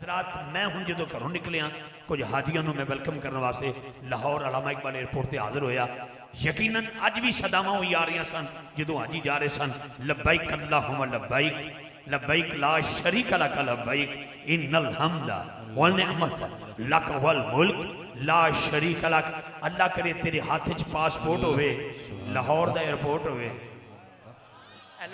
रात मैं हूँ जो घरों निकलिया कुछ हाजियों मैं वेलकम करने वास्ते लाहौर अलामा इकबाल एयरपोर्ट से हाजिर होया। यकीनन अज भी सदावां हुई आ रही सन जो हाजी जा रहे सन लब्बैक अल्लाहुम्मा लब्बैक लब्बैक ला शरीक लक लब्बैक इन्नल हम्दा वल निअमत लक वल मुल्क ला शरीक लक। अल्लाह करे तेरे हाथ च पासपोर्ट होवे लाहौर दा एयरपोर्ट होवे।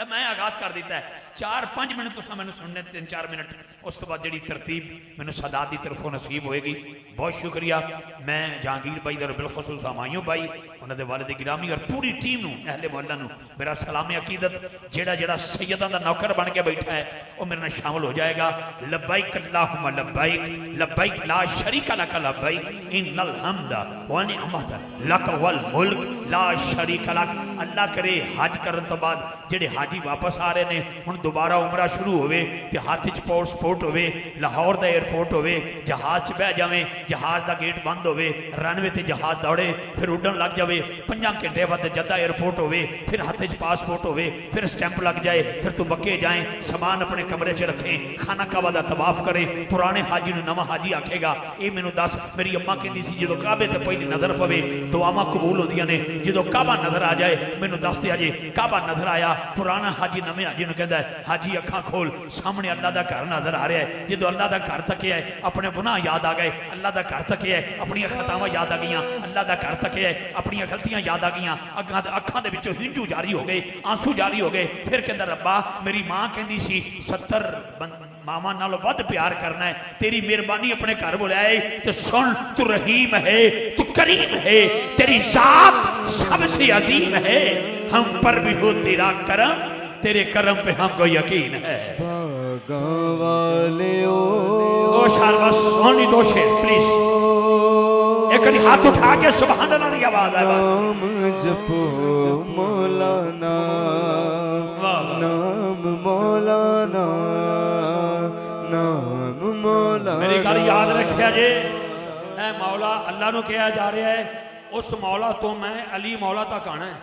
मैं आगाज कर दिता है 4-5 मिनट तुसा मैंने सुनने 3-4 मिनट उस तो बाद जी तरतीब मैंने सदात की तरफों नसीब होएगी। बहुत शुक्रिया। मैं जहांगीर भाई और बिलखसूस हमायूं भाई उन्होंने वालिद गिरामी और पूरी टीम नूं अहले मोहल्ला नूं मेरा सलाम अकीदत। जेड़ा जेड़ा सैयदां दा नौकर बन के बैठा है वह मेरे नाल शामिल हो जाएगा। लब्बैक अल्लाहुम्मा लब्बैक लब्बैक ला शरीक लक लब्बैक इन्नल हम्दा व निअमत लक वल मुल्क ला शरीक लक। अल्लाह करे हज करने तो बाद जेडे हाजी वापस आ रहे हैं हुण दोबारा उमरा शुरू होवे ते हाथ च पासपोर्ट होवे लाहौर दा एयरपोर्ट होवे जहाज च बह जावे जहाज दा गेट बंद होवे रनवे ते जहाज दौड़े फिर उड़न लग जावे 5 घंटे बाद जद्दा एयरपोर्ट होवे फिर हाथ च पासपोर्ट होवे फिर स्टैंप लग जाए फिर तू बके जाए सामान अपने कमरे च रखे खाना काबा दा तवाफ करे पुराने हाजी नूं नवां हाजी आखेगा ये मैनू दस। मेरी अम्मा कहती सी जो काबे ते पहली नज़र पवे दुआवां कबूल होंदियां ने जो काबा नज़र आ जाए मैनू दस दिया जे काबा नज़र आया पुराना हाजी नवे हाजी नूं कहंदा है हाजी अखां खोल सामने अल्लाह दा घर नजर आ रहा है। जो अल्लाह दा घर तकिया है अपने गुनाह याद आ गए अल्लाह दा घर तकिया है अपनी खतावां याद आ गई अल्लाह दा घर तकिया है अपनी गलतियां याद आ गई अखां दे विचों हिंजू जारी हो गए आंसू जारी हो गए। फिर कहंदा रब्बा मेरी मां कहंदी सी 70 मामा नालों वध प्यार करना है तेरी मेहरबानी अपने घर बुलाए तो सुन तू रहीम है तू करीम है तेरी जात सबसे अजीम है हम पर भी हो तेरा करम तेरे करम पे हमको यकीन है। ओ शारबस ओनली 2 शेर प्लीज एक हाथ उठा के सुभान अल्लाह की आवाज आए नाम जपो मौलाना नाम मौलाना नाम मौलाना। मेरी गल याद रखिया जे ए मौला अल्लाह नु कहा जा रहा है उस मौला तो मैं अली मौला तक आना है।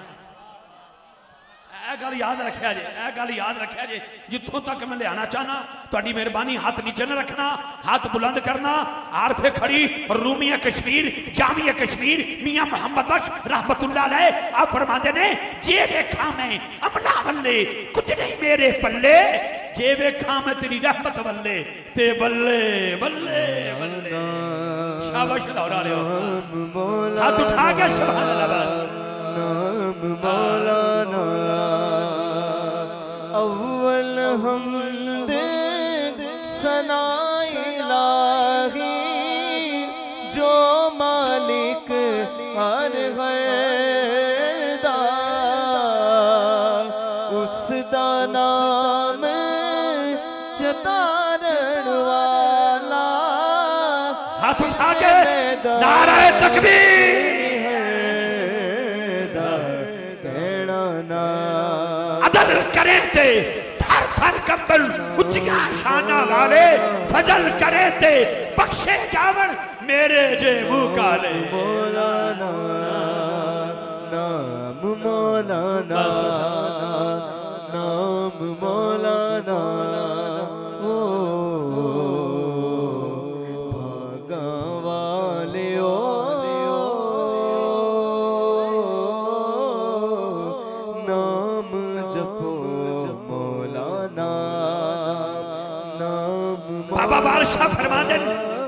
गल याद रखिया जे गल याद रखिया जे जिथों तक मैं लियाना चाहना तुहाडी मेहरबानी हाथ नीचे न रखना हाथ बुलंद करना। आरफे खड़ी रूमिया कश्मीर जामिया कश्मीर मियां मोहम्मद बख्श रहमतुल्लाह अलैह आप फरमाते ने जे देखा मैं अमला वल्ले कुछ नहीं मेरे पल्ले जे वेखा मैं तेरी रहमत वल्ले ते बल्ले बल्ले बल्ले। शाबाश लाहौर वाले हाथ उठा के सुभान अल्लाह नाम मौलाना अव्वल हमद सनाए इलाही जो मालिक हर घर दा उस दा नाम चतारण वाला। हाथ उठा के नारे तकबीर अदल करे थे थर थर कंबल उच्चिया शाना वाले फजल करे थे बख्शे जावन मेरे जे मुँह काले। मौलाना नाम मौलाना नाम मौलाना ओ भागा वाले ओ नाम जपो मौलाना नाम। बाबा बादशाह फरमाते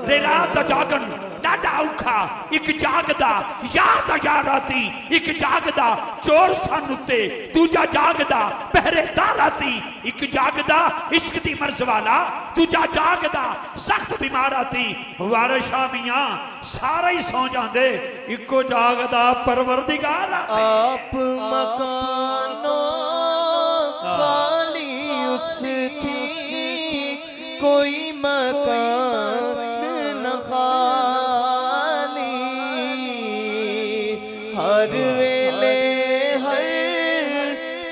रे रात जागन डाडा औखा एक जागदा याद या राती एक जागदा चोर सन उत्ते दूजा जागदा पहरेदार आती एक जागदा इश्क दी मर्ज वाला दूजा जागदा सख्त बीमार आती वारिशा मियां सारा ही सौ जांदे इको जागदा परवरदिगार आप मकानो खाली उस थी कोई मकान न खाली हर वेले हर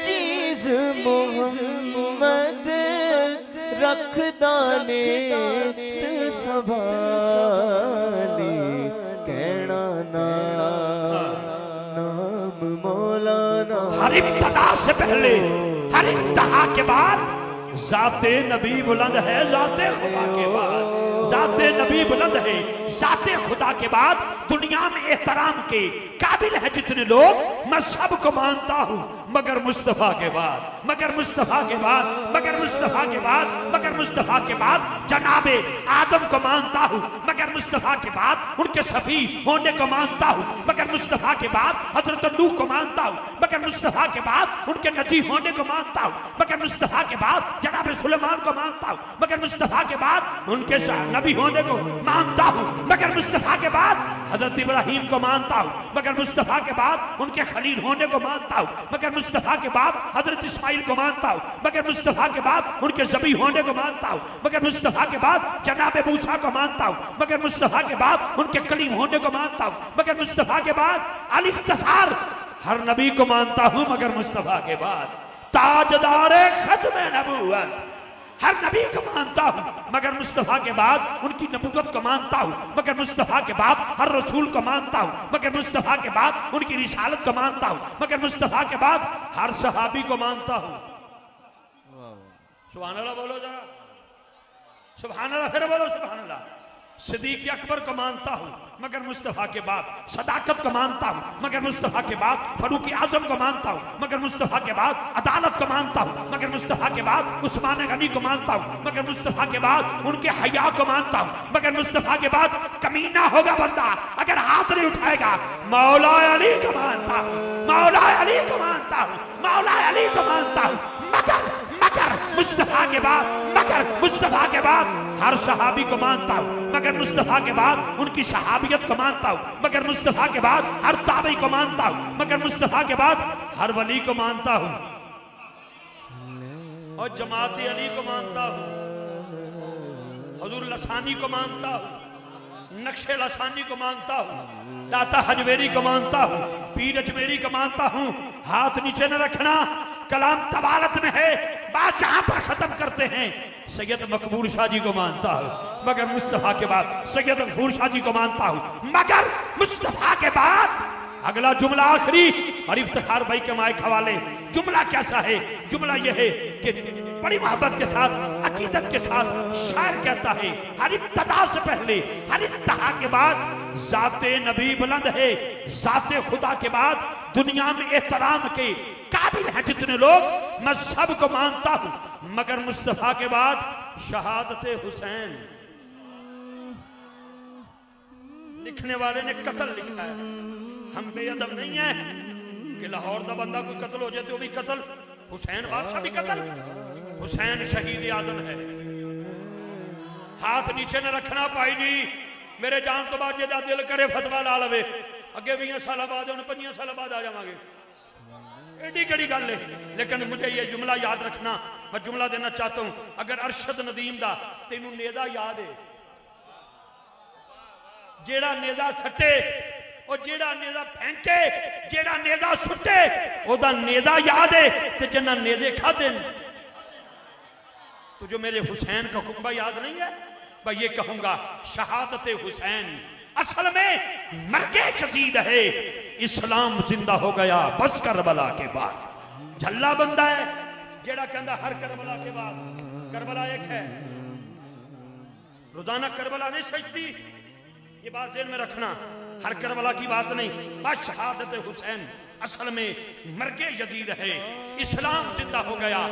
चीज मोहम्मद रखदा ने संभाली कहना ना नाम मौलाना। हर इब्तदा से पहले हर इंतहा के बाद जाते नबी बुलंद है जाते खुदा के बाद जाते नबी बुलंद है, जाते खुदा के बाद दुनिया में एहतराम के काबिल है जितने लोग, मैं सबको मानता हूं मगर मुस्तफा के बाद, मगर मुस्तफा के बाद, मगर मुस्तफा के बाद, मगर मुस्तफा के बाद जनाबे आदम को मानता हूं, मगर मुस्तफा के बाद उनके सफी होने को मानता हूं, मगर मुस्तफा के बाद हजरत नूह को मानता हूं, मगर मुस्तफा के बाद उनके नजी होने को मानता हूं, मगर मुस्तफा के बाद जनाब सुलेमान को मानता हूं, मगर मुस्तफा के बाद उनके नबी होने को मानता हूं, मगर मुस्तफा के बाद हजरत इब्राहिम को मानता हूं, मगर मुस्तफा के बाद उनके खलील होने को मानता हूं, मगर मुस्तफा के बाद हजरत इस्माइल को मानता हूं, मगर मुस्तफा के बाद उनके ज़बी होने को मानता हूं, मगर मुस्तफा के बाद जनाब मूसा को मानता हूं, मगर मुस्तफा के बाद उनके कलीम होने को मानता हूं, मगर मुस्तफा के बाद अल-इख्तिसार हर नबी को मानता हूं, मगर मुस्तफा के बाद ताजदार खत्म नबूवत हर नबी को मानता हूं, मगर मुस्तफा के बाद उनकी नबूवत को मानता हूं, मगर मुस्तफा के बाद हर रसूल को मानता हूं, मगर मुस्तफा के बाद उनकी रिसालत को मानता हूं, मगर मुस्तफा के बाद हर सहाबी को मानता हूं। सुभान अल्लाह बोलो जरा, सुभान अल्लाह, फिर बोलो सुभान अल्लाह। सिद्दीक अकबर को मानता हूं, मगर मुस्तफा के बाद सदाकत को मानता हूं, मगर मुस्तफा के बाद फारूक आजम को मानता हूं, मगर मुस्तफा के बाद अदालत को मानता हूं, मगर मुस्तफा के बाद उस्मान गनी को मानता हूं, मगर मुस्तफा के बाद उनके हया को मानता हूं, मगर मुस्तफा के बाद कमीना होगा बंदा अगर हाथ नहीं उठाएगा, मौला अली को मानता हूं, मौला अली को मानता हूं, मौला अली को मानता हूं, मगर मगर मुस्तफा के बाद, मगर मुस्तफा के बाद हर सहाबी को मानता हूं, मगर मुस्तफा के बाद उनकी सहाबियत को मानता हूं, मगर मुस्तफा के बाद हर ताबई को मानता हूं, मगर मुस्तफा के बाद हर वली को मानता हूं और जमाती अली को मानता हूं, हुजूर लसानी को मानता हूं, नक्शे लसानी को मानता हूं, दाता हजवेरी को मानता हूं, पीर अजमेरी को मानता हूं। हाथ नीचे न रखना, कलाम तबालत में है, बात यहां पर खत्म करते हैं। सैयद मकबूल शाह जी को मानता हूं, मगर मुस्तफा के बाद सैयद गफूर शाह जी को मानता हूं, मगर मुस्तफा के बाद अगला जुमला आखिरी और इफ्तिखार भाई के माइक हवाले। जुमला कैसा है? जुमला यह है कि बड़ी मोहब्बत के साथ, अकीदत के साथ शायर कहता है, हर इब्तदा से पहले, हर इंतहा के बाद जाते नबी बुलंद है, जाते खुदा के बाद दुनिया में एहतराम के काबिल हैं जितने लोग, मैं सबको मानता हूं, मगर मुस्तफा के बाद शहादत हुसैन। लिखने वाले ने कत्ल लिखा है, हम बेअदब नहीं है कि लाहौर का बंदा कोई कत्ल हो जाए तो भी कत्ल, हुसैन बादशाह भी कत्ल, हुसैन शहीद आजम है। हाथ नीचे न रखना भाई जी, मेरे जान तो बाद जेदा दिल करे फतवा ला लवे, अगे 20 साल बाद 25 साल बाद आ जावांगे, एडी कड़ी गल है। लेकिन मुझे ये जुमला याद रखना, मैं जुमला देना चाहता हूं, अगर अरशद नदीम दा तेनू नेजा याद है, जेड़ा नेजा सट्टे और जेड़ा नेजा फेंके, जेड़ा नेजा सुटे, ओदा नेजा याद है, ते जिन्ना नेजे खादे तो जो मेरे हुसैन का कुंबा याद नहीं है। मैं ये कहूंगा, शहादत हुसैन असल में मरके यजीद है, इस्लाम जिंदा हो गया बस करबला के बाद। झल्ला बंदा है जेड़ा कहता हर करबला के बाद, करबला एक है, रोजाना करबला नहीं सजती, ये बात ज़हन में रखना, हर करबला की बात नहीं, बस शहादत हुसैन असल में मरके यजीद है, इस्लाम जिंदा हो गया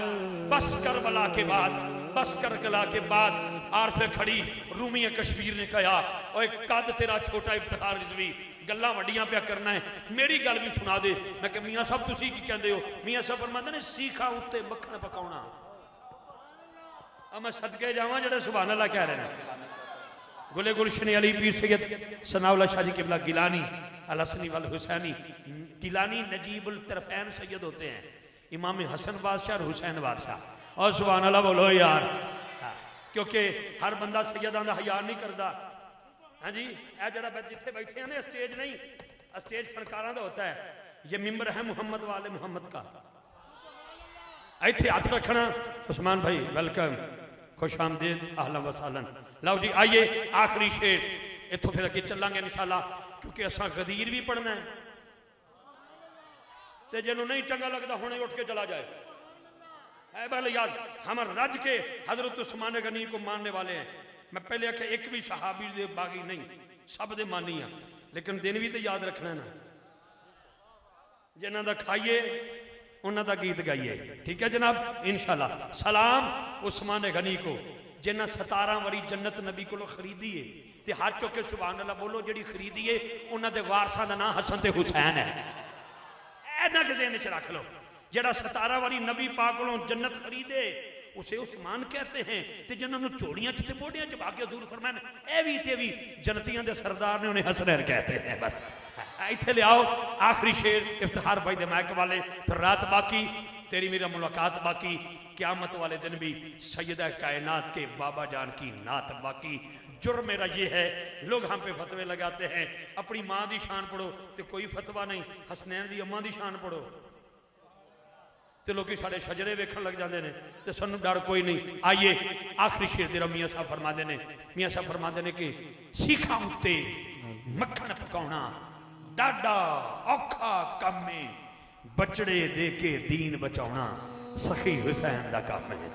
बस करबला के बाद, बस करबला के बाद। आरफे खड़ी रूमी कश्मीर ने कहा, और कद तेरा छोटा इफ्तिखार रिजवी, गल्लां वड्डियां पे करना है, मेरी गल भी सुना दे। मैं कि मियाँ साहब तुसी की कहते हो? मियाँ साहब फरमाते ने सीखा उत्ते मक्खन पकाउणा। अब मैं सदके जावां जेड़े सुभान अल्लाह कह रहे हैं। गुले गुलशन अली पीर सैयद सनाउल्लाह शाह जी किबला गिलानी अल हसनी वल हुसैनी, गिलानी नजीबुल तरफैन सैयद होते हैं, इमाम हसन बादशाह और हुसैन बादशाह। और सुभान अल्लाह बोलो यार, क्योंकि हर बंदा सैयदां दा हया नहीं करता। हाँ जी, ए जरा जिथे बैठे हैं ना, स्टेज नहीं, स्टेज फनकारां दा होता है, ये मिंबर है मोहम्मद वाले मोहम्मद का। इत्थे हाथ रखना। उस्मान भाई वेलकम, खुश आमदीद, अहलन व सहलन। लो जी आइए, आखिरी शेर इत्थों फिर अगे चलांगे इंशाअल्लाह, क्योंकि असा गदीर भी पढ़ना है, तो जिन्हों नहीं चंगा लगता हुणे उठ के चला जाए। है बल याद, हम रज के हजरत उस्मान गनी को मानने वाले हैं, मैं पहले आख्या एक भी सहाबी दे बागी नहीं, सब दे मानी आ, लेकिन दिन भी तो याद रखना ना, जिन्हों का खाइए उन्हों का गीत गाइए। ठीक है जनाब, इंशाल्लाह। सलाम उस्मान गनी को जिन्हें 17 वारी जन्नत नबी को खरीदी है, ते हाथ चुक के सुभान अल्लाह बोलो, जी खरीदी है उन्होंने वारसा का नाम हसन ते हुसैन है। ऐना किसी ने रख लो, जरा 17 वारी नबी पाक को जन्नत खरीदे उसे उस्मान कहते हैं, ते जिन्होंने चोड़ियां च बोडियां च भाग्य दूर फरमान ए भी जनतियां दे सरदार ने उन्हें हसनैन कहते हैं। बस इत्थे ले आओ आखिरी शेर इफ्तिखार भाई दे माइक वाले, फिर रात बाकी तेरी मेरा मुलाकात बाकी, क्यामत वाले दिन भी सैयदा कायनात के बाबा जान की नात बाकी। जुर्म मेरा ये है लोग हम पे फतवे लगाते हैं, अपनी माँ की शान पढ़ो तो कोई फतवा नहीं, हसनैन की अम्मा की शान पढ़ो तो लोग साढ़े शजरे वेखन लग जाते हैं, तो सानू डर कोई नहीं। आइए आखिरी शेर तेरा मियाँ साहब फरमाते हैं, मियाँ साहब फरमाते हैं कि सीखा उत्ते मक्खन पकाउणा डाडा औखा काम में, बचड़े दे के दीन बचाउणा सखी हुसैन दा काम है।